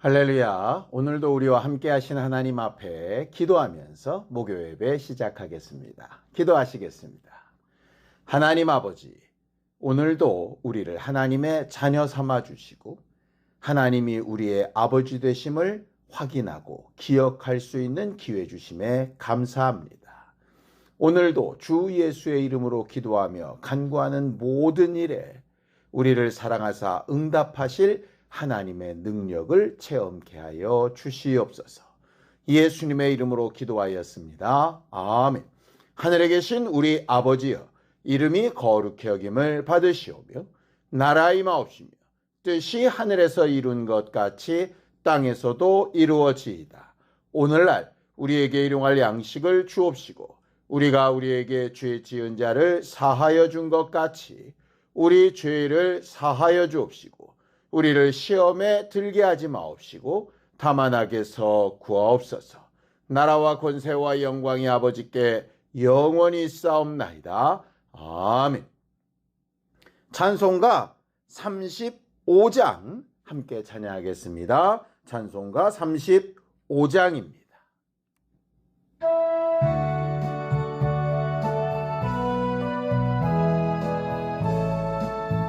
할렐루야. 오늘도 우리와 함께 하신 하나님 앞에 기도하면서 목요 예배 시작하겠습니다. 기도하시겠습니다. 하나님 아버지, 오늘도 우리를 하나님의 자녀 삼아 주시고 하나님이 우리의 아버지 되심을 확인하고 기억할 수 있는 기회 주심에 감사합니다. 오늘도 주 예수의 이름으로 기도하며 간구하는 모든 일에 우리를 사랑하사 응답하실 하나님의 능력을 체험케 하여 주시옵소서. 예수님의 이름으로 기도하였습니다. 아멘. 하늘에 계신 우리 아버지여, 이름이 거룩히 여김을 받으시오며 나라 임하옵시며 뜻이 하늘에서 이룬 것 같이 땅에서도 이루어지이다. 오늘날 우리에게 일용할 양식을 주옵시고 우리가 우리에게 죄 지은 자를 사하여 준 것 같이 우리 죄를 사하여 주옵시고 우리를 시험에 들게 하지 마옵시고 다만 악에서 구하옵소서. 나라와 권세와 영광이 아버지께 영원히 있사옵나이다. 아멘. 찬송가 35장 함께 찬양하겠습니다. 찬송가 35장입니다.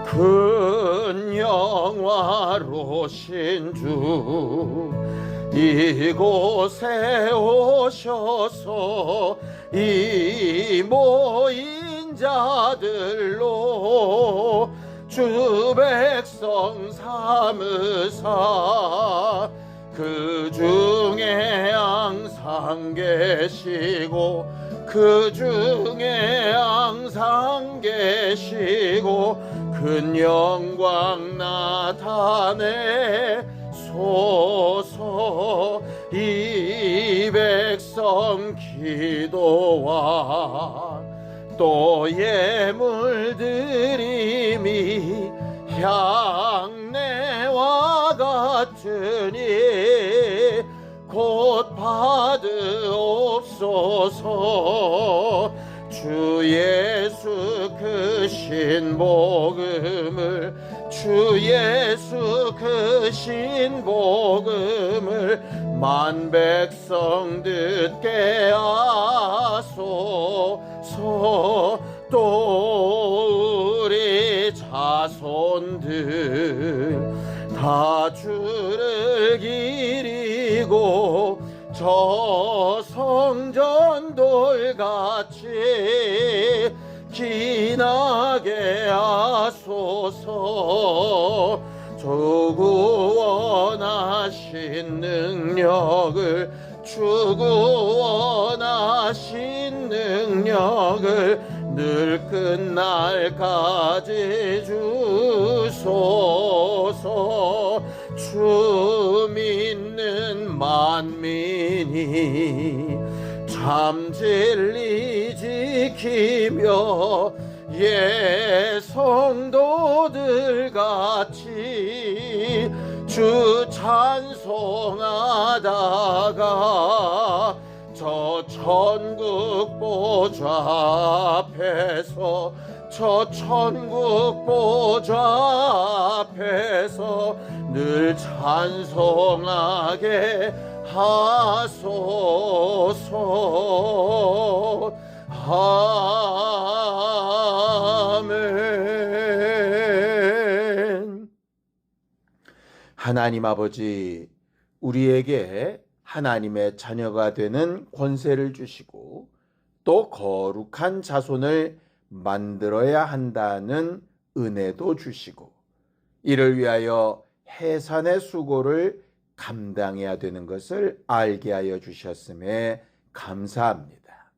큰 영화로신 주 이곳에 오셔서 이 모인 자들로 주 백성 삼으사 그 중에 항상 계시고 그 중에 항상 계시고 큰 영광 나타내소서. 이 백성 기도와 또 예물 드림이 향내와 같으니 곧 받으옵소서. 주 예수 그 신복음을 주 예수 그 신복음을 만 백성 듣게 하소서. 또 우리 자손들 다 주를 기리고 저 성전돌같이 기나게 하소서. 주 구원하신 능력을 주 구원하신 능력을 늘 끝날까지 주소서. 주 믿는 만민이 참 진리 지키며 예 성도들 같이 주 찬송하다가 저 천국 보좌 앞에서 저 천국 보좌 앞에서 늘 찬송하게 하소서. 아멘. 하나님 아버지, 우리에게 하나님의 자녀가 되는 권세를 주시고 또 거룩한 자손을 만들어야 한다는 은혜도 주시고 이를 위하여 해산의 수고를 감당해야 되는 것을 알게 하여 주셨음에 감사합니다.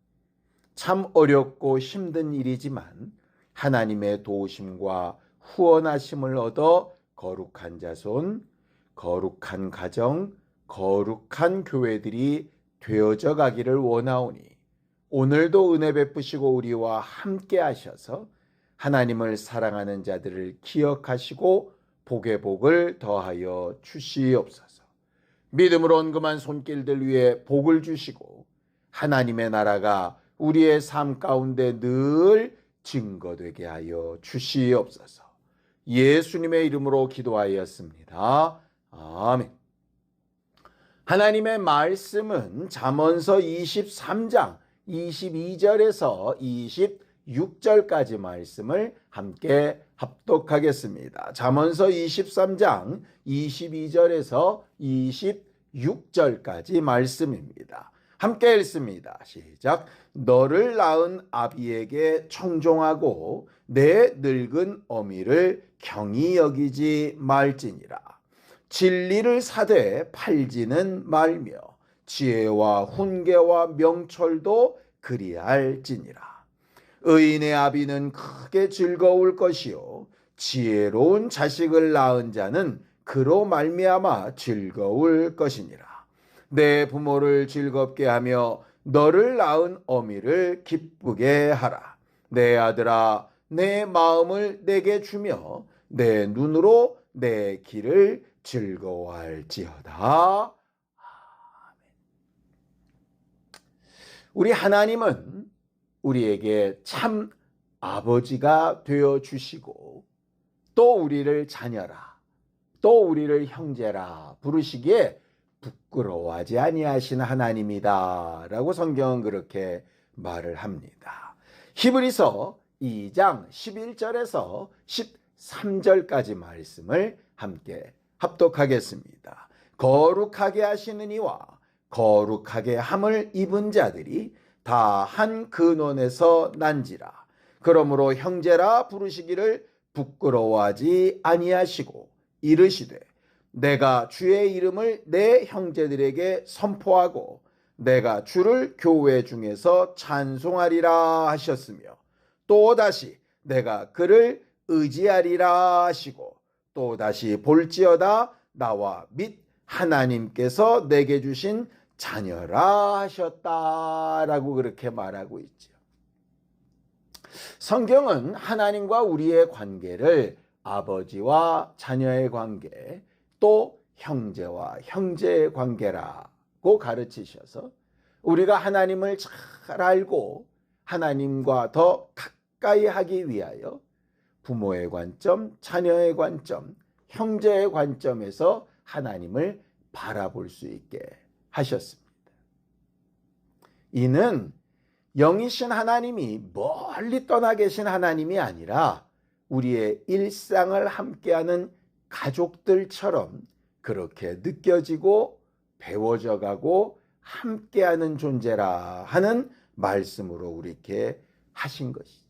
참 어렵고 힘든 일이지만 하나님의 도우심과 후원하심을 얻어 거룩한 자손, 거룩한 가정, 거룩한 교회들이 되어져 가기를 원하오니 오늘도 은혜 베푸시고 우리와 함께 하셔서 하나님을 사랑하는 자들을 기억하시고 복의 복을 더하여 주시옵소서. 믿음으로 언금한 손길들 위에 복을 주시고 하나님의 나라가 우리의 삶 가운데 늘 증거되게 하여 주시옵소서. 예수님의 이름으로 기도하였습니다. 아멘. 하나님의 말씀은 잠언서 23장 22절에서 26절까지 말씀을 함께 합독하겠습니다. 잠언서 23장 22절에서 26절까지 말씀입니다. 함께 읽습니다. 시작. 너를 낳은 아비에게 청종하고 내 늙은 어미를 경히 여기지 말지니라. 진리를 사되 팔지는 말며 지혜와 훈계와 명철도 그리할지니라. 의인의 아비는 크게 즐거울 것이요 지혜로운 자식을 낳은 자는 그로 말미암아 즐거울 것이니라. 내 부모를 즐겁게 하며 너를 낳은 어미를 기쁘게 하라. 내 아들아, 내 마음을 내게 주며 내 눈으로 내 길을 즐거워할지어다. 우리 하나님은 우리에게 참 아버지가 되어 주시고 또 우리를 자녀라, 또 우리를 형제라 부르시기에 부끄러워하지 아니하신 하나님이다 라고 성경은 그렇게 말을 합니다. 히브리서 2장 11절에서 13절까지 말씀을 함께 합독하겠습니다. 거룩하게 하시는 이와 거룩하게 함을 입은 자들이 다 한 근원에서 난지라. 그러므로 형제라 부르시기를 부끄러워하지 아니하시고 이르시되 내가 주의 이름을 내 형제들에게 선포하고 내가 주를 교회 중에서 찬송하리라 하셨으며 또다시 내가 그를 의지하리라 하시고 또다시 볼지어다 나와 및 하나님께서 내게 주신 자녀라 하셨다라고 그렇게 말하고 있죠. 성경은 하나님과 우리의 관계를 아버지와 자녀의 관계, 또 형제와 형제의 관계라고 가르치셔서 우리가 하나님을 잘 알고 하나님과 더 가까이 하기 위하여 부모의 관점, 자녀의 관점, 형제의 관점에서 하나님을 바라볼 수 있게 하셨습니다. 이는 영이신 하나님이 멀리 떠나 계신 하나님이 아니라 우리의 일상을 함께하는 가족들처럼 그렇게 느껴지고 배워져 가고 함께하는 존재라 하는 말씀으로 우리에게 하신 것이죠.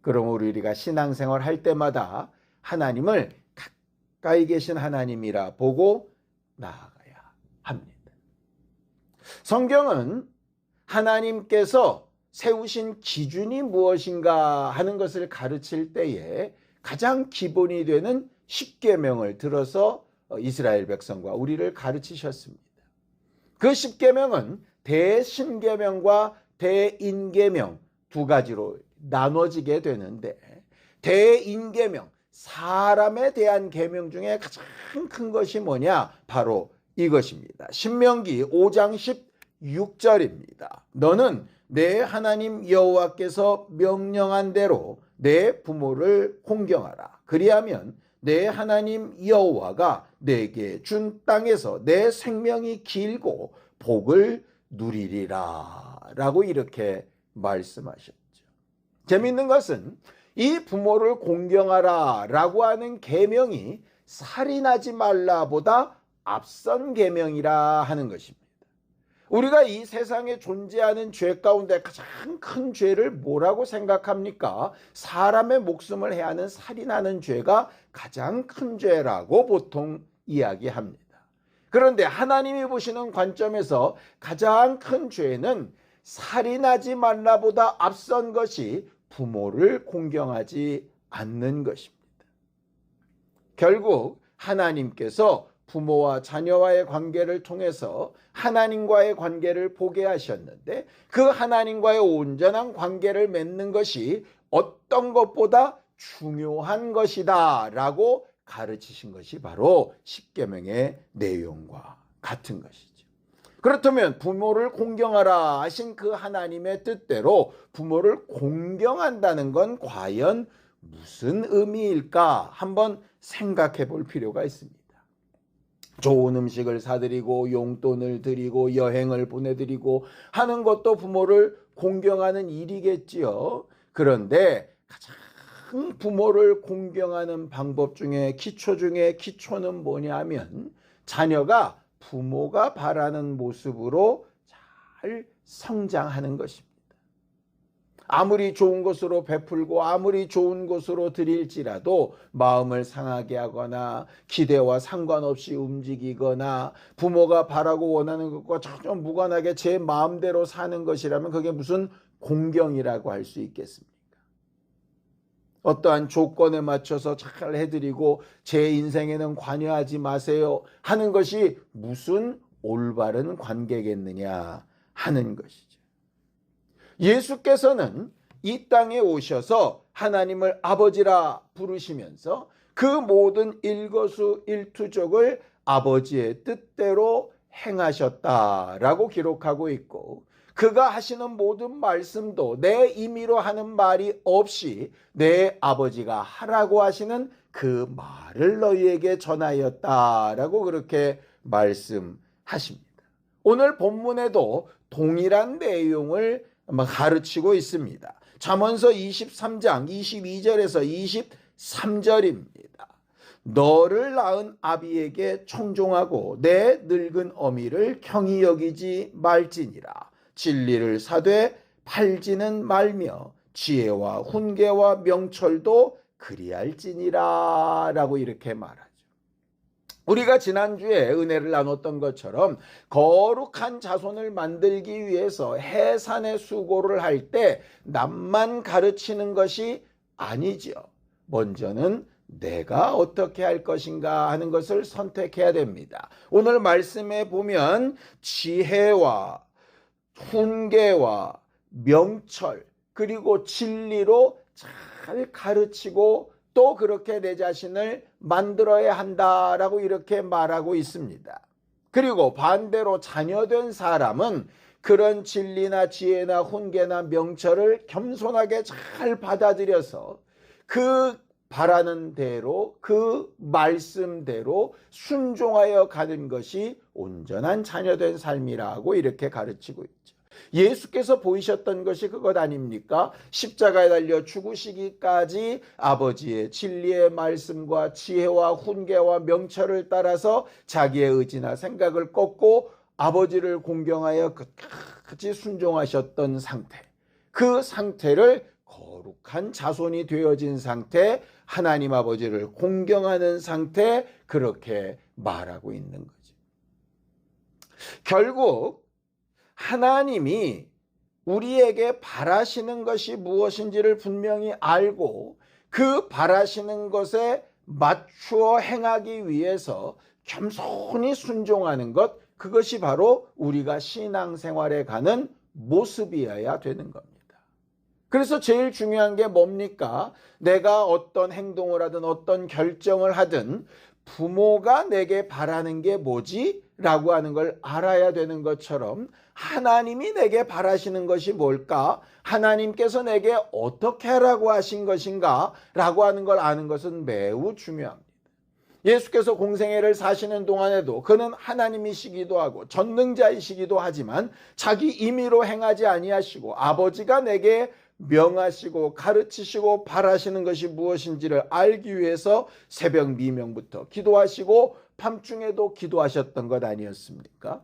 그럼 우리가 신앙생활 할 때마다 하나님을 가까이 계신 하나님이라 보고 나아가야 합니다. 성경은 하나님께서 세우신 기준이 무엇인가 하는 것을 가르칠 때에 가장 기본이 되는 십계명을 들어서 이스라엘 백성과 우리를 가르치셨습니다. 그 십계명은 대신계명과 대인계명 두 가지로 나눠지게 되는데 대인계명, 사람에 대한 계명 중에 가장 큰 것이 뭐냐? 바로 이것입니다. 신명기 5장 16절입니다. 너는 내 하나님 여호와께서 명령한 대로 내 부모를 공경하라. 그리하면 내 하나님 여호와가 내게 준 땅에서 내 생명이 길고 복을 누리리라 라고 이렇게 말씀하셨죠. 재미있는 것은 이 부모를 공경하라 라고 하는 계명이 살인하지 말라보다 앞선 계명이라 하는 것입니다. 우리가 이 세상에 존재하는 죄 가운데 가장 큰 죄를 뭐라고 생각합니까? 사람의 목숨을 해하는 살인하는 죄가 가장 큰 죄라고 보통 이야기합니다. 그런데 하나님이 보시는 관점에서 가장 큰 죄는 살인하지 말라보다 앞선 것이 부모를 공경하지 않는 것입니다. 결국 하나님께서 부모와 자녀와의 관계를 통해서 하나님과의 관계를 보게 하셨는데 그 하나님과의 온전한 관계를 맺는 것이 어떤 것보다 중요한 것이다 라고 가르치신 것이 바로 십계명의 내용과 같은 것이죠. 그렇다면 부모를 공경하라 하신 그 하나님의 뜻대로 부모를 공경한다는 건 과연 무슨 의미일까 한번 생각해 볼 필요가 있습니다. 좋은 음식을 사드리고 용돈을 드리고 여행을 보내드리고 하는 것도 부모를 공경하는 일이겠지요. 그런데 가장 부모를 공경하는 방법 중에 기초 중에 기초는 뭐냐면 자녀가 부모가 바라는 모습으로 잘 성장하는 것입니다. 아무리 좋은 것으로 베풀고 아무리 좋은 것으로 드릴지라도 마음을 상하게 하거나 기대와 상관없이 움직이거나 부모가 바라고 원하는 것과 전혀 무관하게 제 마음대로 사는 것이라면 그게 무슨 공경이라고 할 수 있겠습니까? 어떠한 조건에 맞춰서 잘 해드리고 제 인생에는 관여하지 마세요 하는 것이 무슨 올바른 관계겠느냐 하는 것이죠. 예수께서는 이 땅에 오셔서 하나님을 아버지라 부르시면서 그 모든 일거수일투족을 아버지의 뜻대로 행하셨다라고 기록하고 있고, 그가 하시는 모든 말씀도 내 임의로 하는 말이 없이 내 아버지가 하라고 하시는 그 말을 너희에게 전하였다라고 그렇게 말씀하십니다. 오늘 본문에도 동일한 내용을 가르치고 있습니다. 잠언서 23장 22절에서 23절입니다. 너를 낳은 아비에게 청종하고 내 늙은 어미를 경히 여기지 말지니라. 진리를 사되 팔지는 말며 지혜와 훈계와 명철도 그리할지니라 라고 이렇게 말하죠. 우리가 지난주에 은혜를 나눴던 것처럼 거룩한 자손을 만들기 위해서 해산의 수고를 할 때 남만 가르치는 것이 아니지요. 먼저는 내가 어떻게 할 것인가 하는 것을 선택해야 됩니다. 오늘 말씀에 보면 지혜와 훈계와 명철 그리고 진리로 잘 가르치고 또 그렇게 내 자신을 만들어야 한다라고 이렇게 말하고 있습니다. 그리고 반대로 자녀된 사람은 그런 진리나 지혜나 훈계나 명철을 겸손하게 잘 받아들여서 그 바라는 대로 그 말씀대로 순종하여 가는 것이 온전한 자녀된 삶이라고 이렇게 가르치고 있죠. 예수께서 보이셨던 것이 그것 아닙니까? 십자가에 달려 죽으시기까지 아버지의 진리의 말씀과 지혜와 훈계와 명철을 따라서 자기의 의지나 생각을 꺾고 아버지를 공경하여 끝까지 순종하셨던 상태, 그 상태를 거룩한 자손이 되어진 상태, 하나님 아버지를 공경하는 상태, 그렇게 말하고 있는 거죠. 결국 하나님이 우리에게 바라시는 것이 무엇인지를 분명히 알고 그 바라시는 것에 맞추어 행하기 위해서 겸손히 순종하는 것, 그것이 바로 우리가 신앙생활에 가는 모습이어야 되는 겁니다. 그래서 제일 중요한 게 뭡니까? 내가 어떤 행동을 하든 어떤 결정을 하든 부모가 내게 바라는 게 뭐지? 라고 하는 걸 알아야 되는 것처럼 하나님이 내게 바라시는 것이 뭘까? 하나님께서 내게 어떻게 하라고 하신 것인가? 라고 하는 걸 아는 것은 매우 중요합니다. 예수께서 공생애를 사시는 동안에도 그는 하나님이시기도 하고 전능자이시기도 하지만 자기 임의로 행하지 아니하시고 아버지가 내게 명하시고 가르치시고 바라시는 것이 무엇인지를 알기 위해서 새벽 미명부터 기도하시고 밤중에도 기도하셨던 것 아니었습니까?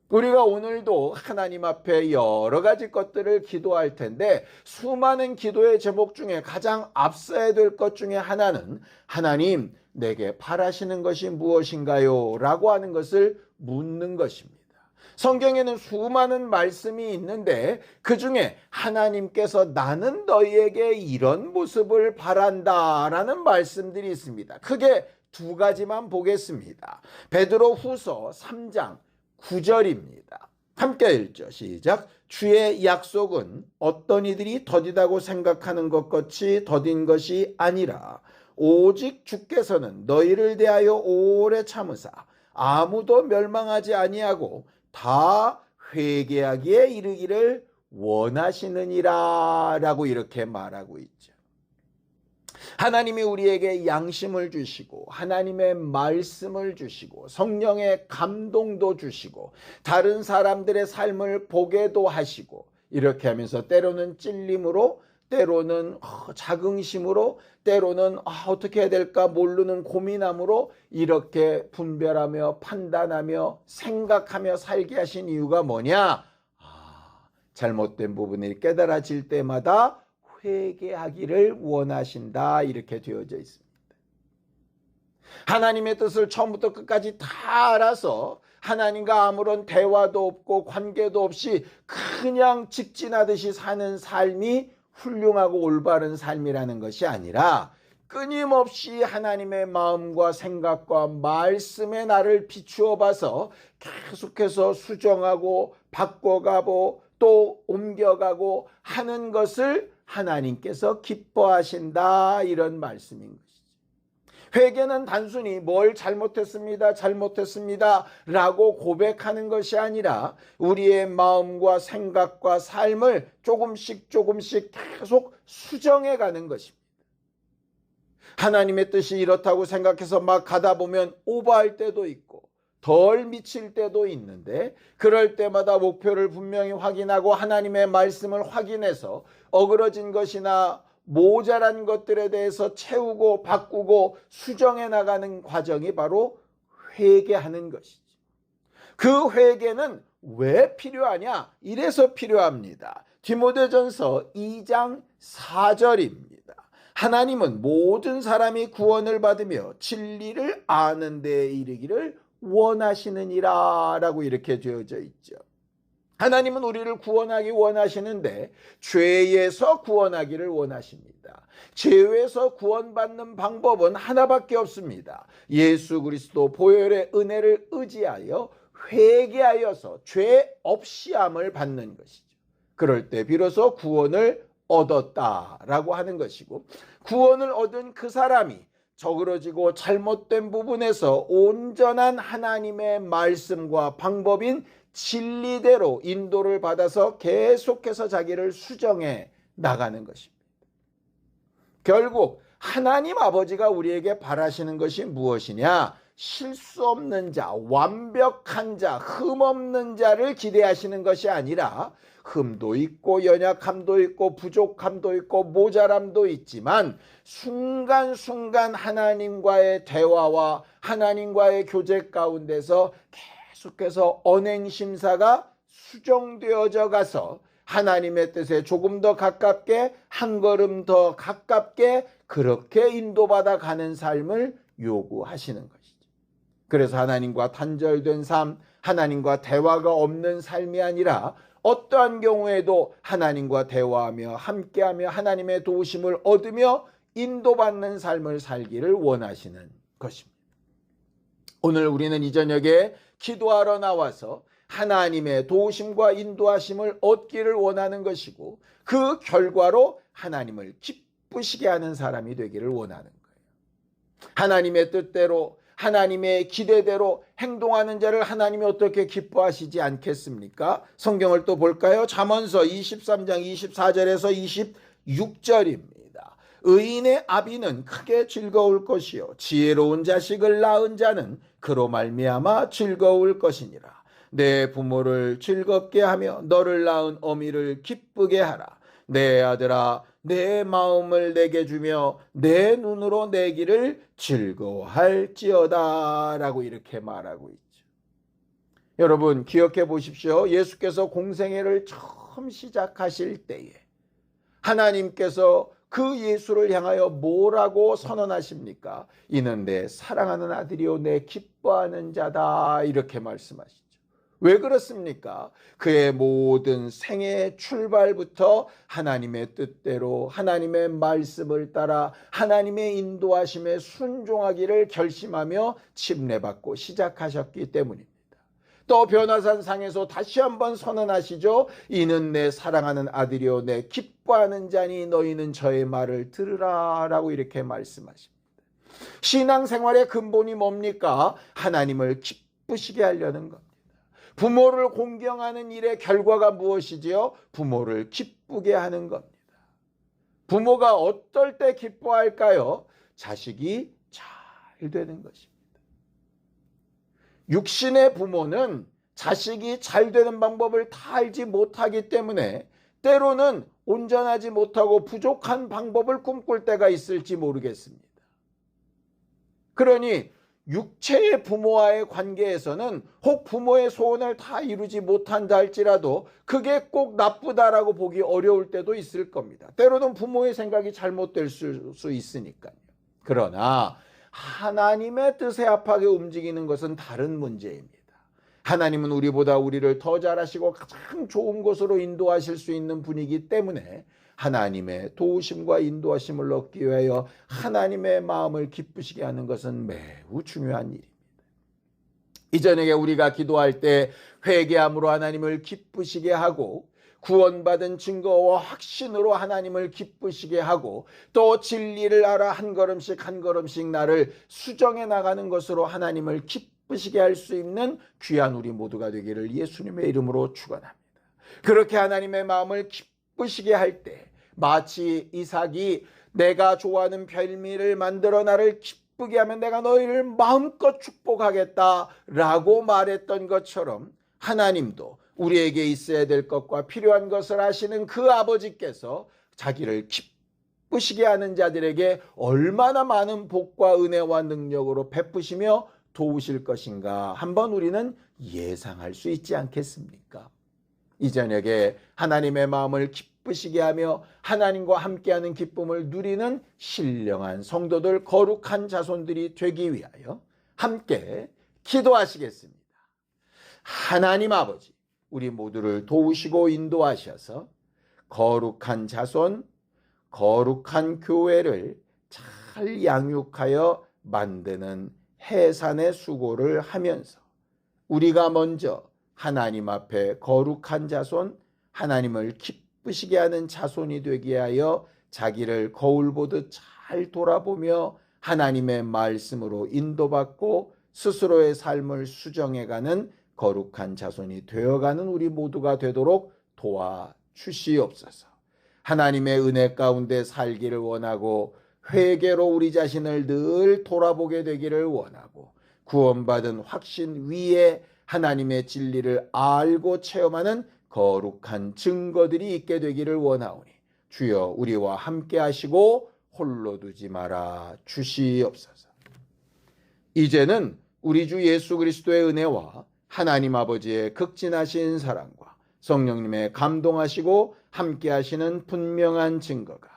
우리가 오늘도 하나님 앞에 여러 가지 것들을 기도할 텐데 수많은 기도의 제목 중에 가장 앞서야 될 것 중에 하나는 하나님 내게 바라시는 것이 무엇인가요? 라고 하는 것을 묻는 것입니다. 성경에는 수많은 말씀이 있는데 그 중에 하나님께서 나는 너희에게 이런 모습을 바란다 라는 말씀들이 있습니다. 크게 두 가지만 보겠습니다. 베드로 후서 3장 9절입니다. 함께 읽죠. 시작. 주의 약속은 어떤 이들이 더디다고 생각하는 것 같이 더딘 것이 아니라 오직 주께서는 너희를 대하여 오래 참으사 아무도 멸망하지 아니하고 다 회개하기에 이르기를 원하시느니라 라고 이렇게 말하고 있죠. 하나님이 우리에게 양심을 주시고 하나님의 말씀을 주시고 성령의 감동도 주시고 다른 사람들의 삶을 보게도 하시고 이렇게 하면서 때로는 찔림으로 때로는 자긍심으로 때로는 어떻게 해야 될까 모르는 고민함으로 이렇게 분별하며 판단하며 생각하며 살게 하신 이유가 뭐냐? 잘못된 부분이 깨달아질 때마다 회개하기를 원하신다 이렇게 되어져 있습니다. 하나님의 뜻을 처음부터 끝까지 다 알아서 하나님과 아무런 대화도 없고 관계도 없이 그냥 직진하듯이 사는 삶이 훌륭하고 올바른 삶이라는 것이 아니라 끊임없이 하나님의 마음과 생각과 말씀에 나를 비추어 봐서 계속해서 수정하고 바꿔가고 또 옮겨가고 하는 것을 하나님께서 기뻐하신다 이런 말씀인 것이죠. 회개는 단순히 뭘 잘못했습니다 라고 고백하는 것이 아니라 우리의 마음과 생각과 삶을 조금씩 계속 수정해 가는 것입니다. 하나님의 뜻이 이렇다고 생각해서 막 가다 보면 오버할 때도 있고 덜 미칠 때도 있는데 그럴 때마다 목표를 분명히 확인하고 하나님의 말씀을 확인해서 어그러진 것이나 모자란 것들에 대해서 채우고 바꾸고 수정해 나가는 과정이 바로 회개하는 것이죠. 그 회개는 왜 필요하냐? 이래서 필요합니다. 디모데전서 2장 4절입니다. 하나님은 모든 사람이 구원을 받으며 진리를 아는 데에 이르기를 원하시느니라 라고 이렇게 되어져 있죠. 하나님은 우리를 구원하기 원하시는데 죄에서 구원하기를 원하십니다. 죄에서 구원받는 방법은 하나밖에 없습니다. 예수 그리스도 보혈의 은혜를 의지하여 회개하여서 죄 없이함을 받는 것이죠. 그럴 때 비로소 구원을 얻었다라고 하는 것이고 구원을 얻은 그 사람이 저그러지고 잘못된 부분에서 온전한 하나님의 말씀과 방법인 진리대로 인도를 받아서 계속해서 자기를 수정해 나가는 것입니다. 결국 하나님 아버지가 우리에게 바라시는 것이 무엇이냐? 실수 없는 자, 완벽한 자, 흠 없는 자를 기대하시는 것이 아니라 흠도 있고 연약함도 있고 부족함도 있고 모자람도 있지만 순간순간 하나님과의 대화와 하나님과의 교제 가운데서 계속해서 언행심사가 수정되어져 가서 하나님의 뜻에 조금 더 가깝게 한 걸음 더 가깝게 그렇게 인도받아 가는 삶을 요구하시는 것이죠. 그래서 하나님과 단절된 삶, 하나님과 대화가 없는 삶이 아니라 어떠한 경우에도 하나님과 대화하며 함께하며 하나님의 도우심을 얻으며 인도받는 삶을 살기를 원하시는 것입니다. 오늘 우리는 이 저녁에 기도하러 나와서 하나님의 도우심과 인도하심을 얻기를 원하는 것이고 그 결과로 하나님을 기쁘시게 하는 사람이 되기를 원하는 거예요. 하나님의 뜻대로 하나님의 기대대로 행동하는 자를 하나님이 어떻게 기뻐하시지 않겠습니까? 성경을 또 볼까요? 잠언서 23장 24절에서 26절입니다. 의인의 아비는 크게 즐거울 것이요 지혜로운 자식을 낳은 자는 그로 말미암아 즐거울 것이니라. 내 부모를 즐겁게 하며 너를 낳은 어미를 기쁘게 하라. 내 아들아 내 마음을 내게 주며 내 눈으로 내기를 즐거워할지어다 라고 이렇게 말하고 있죠. 여러분 기억해 보십시오. 예수께서 공생애를 처음 시작하실 때에 하나님께서 그 예수를 향하여 뭐라고 선언하십니까? 이는 내 사랑하는 아들이요 내 기뻐하는 자다 이렇게 말씀하시죠. 왜 그렇습니까? 그의 모든 생애 출발부터 하나님의 뜻대로 하나님의 말씀을 따라 하나님의 인도하심에 순종하기를 결심하며 침례받고 시작하셨기 때문입니다. 또 변화산상에서 다시 한번 선언하시죠. 이는 내 사랑하는 아들이요 내 기뻐하는 자니 너희는 저의 말을 들으라 라고 이렇게 말씀하십니다. 신앙생활의 근본이 뭡니까? 하나님을 기쁘시게 하려는 겁니다. 부모를 공경하는 일의 결과가 무엇이지요? 부모를 기쁘게 하는 겁니다. 부모가 어떨 때 기뻐할까요? 자식이 잘 되는 것입니다. 육신의 부모는 자식이 잘 되는 방법을 다 알지 못하기 때문에 때로는 온전하지 못하고 부족한 방법을 꿈꿀 때가 있을지 모르겠습니다. 그러니 육체의 부모와의 관계에서는 혹 부모의 소원을 다 이루지 못한다 할지라도 그게 꼭 나쁘다라고 보기 어려울 때도 있을 겁니다. 때로는 부모의 생각이 잘못될 수 있으니까요. 그러나 하나님의 뜻에 합하게 움직이는 것은 다른 문제입니다. 하나님은 우리보다 우리를 더 잘하시고 가장 좋은 곳으로 인도하실 수 있는 분이기 때문에 하나님의 도우심과 인도하심을 얻기 위하여 하나님의 마음을 기쁘시게 하는 것은 매우 중요한 일입니다. 이전에 우리가 기도할 때 회개함으로 하나님을 기쁘시게 하고 구원받은 증거와 확신으로 하나님을 기쁘시게 하고 또 진리를 알아 한 걸음씩 한 걸음씩 나를 수정해 나가는 것으로 하나님을 기쁘시게 할 수 있는 귀한 우리 모두가 되기를 예수님의 이름으로 축원합니다. 그렇게 하나님의 마음을 기쁘시게 할 때 마치 이삭이 내가 좋아하는 별미를 만들어 나를 기쁘게 하면 내가 너희를 마음껏 축복하겠다라고 말했던 것처럼 하나님도 우리에게 있어야 될 것과 필요한 것을 아시는 그 아버지께서 자기를 기쁘시게 하는 자들에게 얼마나 많은 복과 은혜와 능력으로 베푸시며 도우실 것인가 한번 우리는 예상할 수 있지 않겠습니까? 이 저녁에 하나님의 마음을 기쁘시게 하며 하나님과 함께하는 기쁨을 누리는 신령한 성도들, 거룩한 자손들이 되기 위하여 함께 기도하시겠습니다. 하나님 아버지, 우리 모두를 도우시고 인도하셔서 거룩한 자손, 거룩한 교회를 잘 양육하여 만드는 해산의 수고를 하면서 우리가 먼저 하나님 앞에 거룩한 자손, 하나님을 기쁘시게 하는 자손이 되게 하여 자기를 거울 보듯 잘 돌아보며 하나님의 말씀으로 인도받고 스스로의 삶을 수정해가는 거룩한 자손이 되어가는 우리 모두가 되도록 도와주시옵소서. 하나님의 은혜 가운데 살기를 원하고 회개로 우리 자신을 늘 돌아보게 되기를 원하고 구원받은 확신 위에 하나님의 진리를 알고 체험하는 거룩한 증거들이 있게 되기를 원하오니 주여 우리와 함께 하시고 홀로 두지 마라 주시옵소서. 이제는 우리 주 예수 그리스도의 은혜와 하나님 아버지의 극진하신 사랑과 성령님의 감동하시고 함께 하시는 분명한 증거가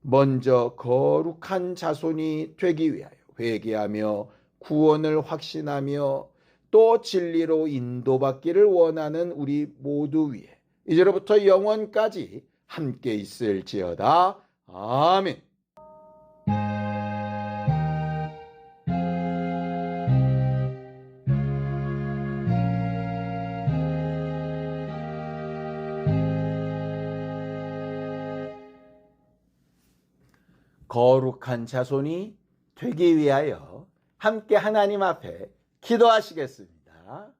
먼저 거룩한 자손이 되기 위하여 회개하며 구원을 확신하며 또 진리로 인도받기를 원하는 우리 모두 위에 이제로부터 영원까지 함께 있을지어다. 아멘. 거룩한 자손이 되기 위하여 함께 하나님 앞에 기도하시겠습니다.